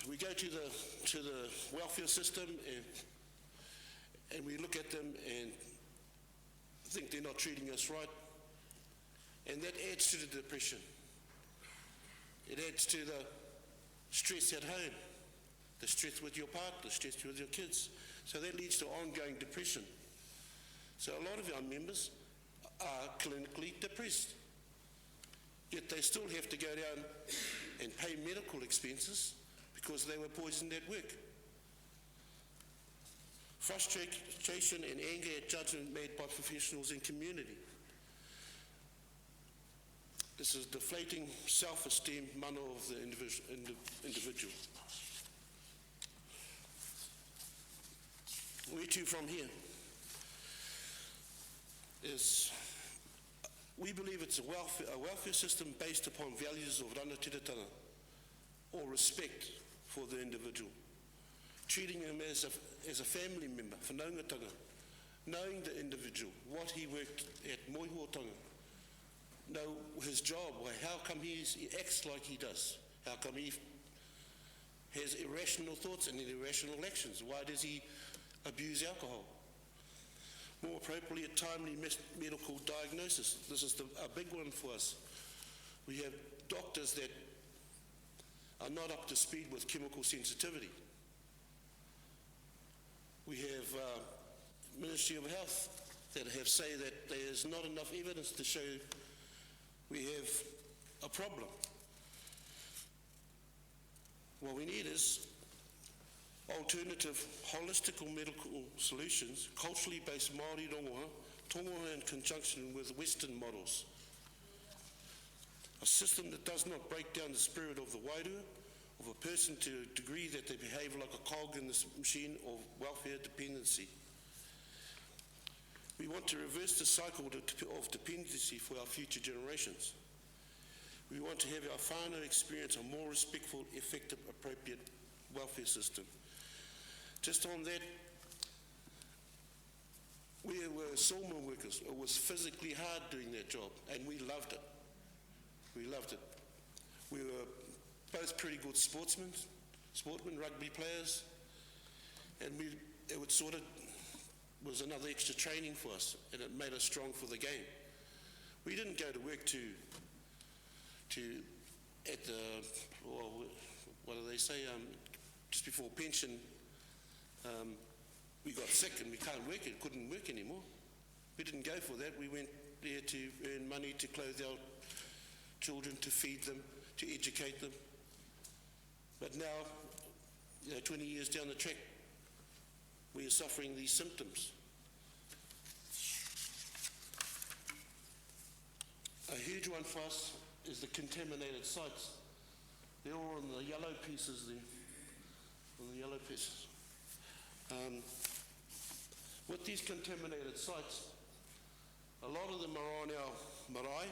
we go to the welfare system and we look at them and think they're not treating us right, and that adds to the depression. It adds to the stress at home, the stress with your partner, the stress with your kids. So that leads to ongoing depression. So a lot of our members are clinically depressed, yet they still have to go down and pay medical expenses because they were poisoned at work. Frustration and anger at judgment made by professionals in community. This is deflating self-esteem mana of the individual. Where to from here? We believe it's a welfare system based upon values of rangatiratanga, or respect for the individual. Treating him as a family member, whanaungatanga, knowing the individual, what he worked at moihuatanga, know his job, how come he acts like he does, how come he has irrational thoughts and irrational actions, why does he abuse alcohol? More appropriately, a timely medical diagnosis. This is a big one for us. We have doctors that are not up to speed with chemical sensitivity. We have Ministry of Health that have say that there is not enough evidence to show we have a problem. What we need is alternative, holistic medical solutions, culturally based Māori rongoa in conjunction with Western models. A system that does not break down the spirit of the wairua, of a person to a degree that they behave like a cog in this machine of welfare dependency. We want to reverse the cycle of dependency for our future generations. We want to have our whānau experience a more respectful, effective, appropriate welfare system. Just on that, we were sawmill workers. It was physically hard doing that job, and we loved it. We loved it. We were both pretty good sportmen, rugby players, and it would sort of was another extra training for us, and it made us strong for the game. We didn't go to work at the, well, what do they say, just before pension, we got sick and we couldn't work anymore. We didn't go for that. We went there to earn money, to clothe our children, to feed them, to educate them. But now, 20 years down the track, we are suffering these symptoms. A huge one for us is the contaminated sites. They're all on the yellow pieces there. On the yellow pieces. With these contaminated sites, a lot of them are on our marae.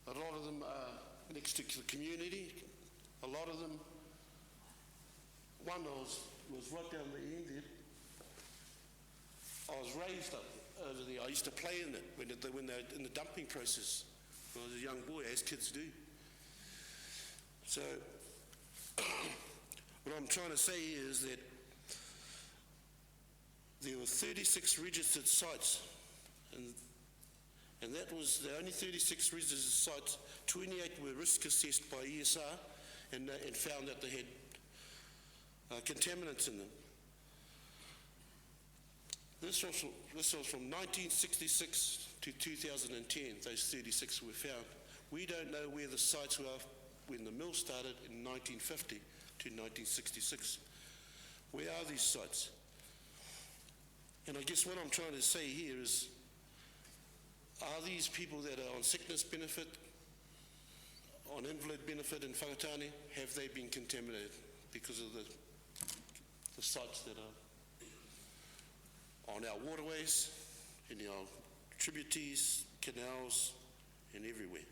A lot of them are next to the community. A lot of them, one was right down the end there. I was raised up over there. I used to play in it when they're in the dumping process. When I was a young boy, as kids do. So, what I'm trying to say is that there were 36 registered sites, and that was the only 36 registered sites. 28 were risk assessed by ESR and found that they had contaminants in them. This was from 1966 to 2010, those 36 were found. We don't know where the sites were when the mill started in 1950 to 1966. Where are these sites? And I guess what I'm trying to say here is, are these people that are on sickness benefit, on invalid benefit in Whakatane, have they been contaminated because of the sites that are on our waterways, in our tributaries, canals, and everywhere?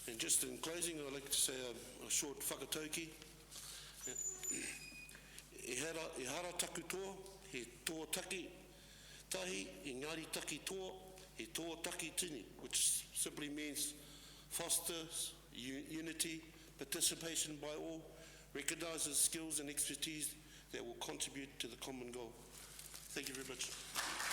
And just in closing, I'd like to say a short whakatauki. E hara taku toa, he tō taki tahi, i ngāri taki tō, he tō taki tini, which simply means fosters unity, participation by all, recognises skills and expertise that will contribute to the common goal. Thank you very much.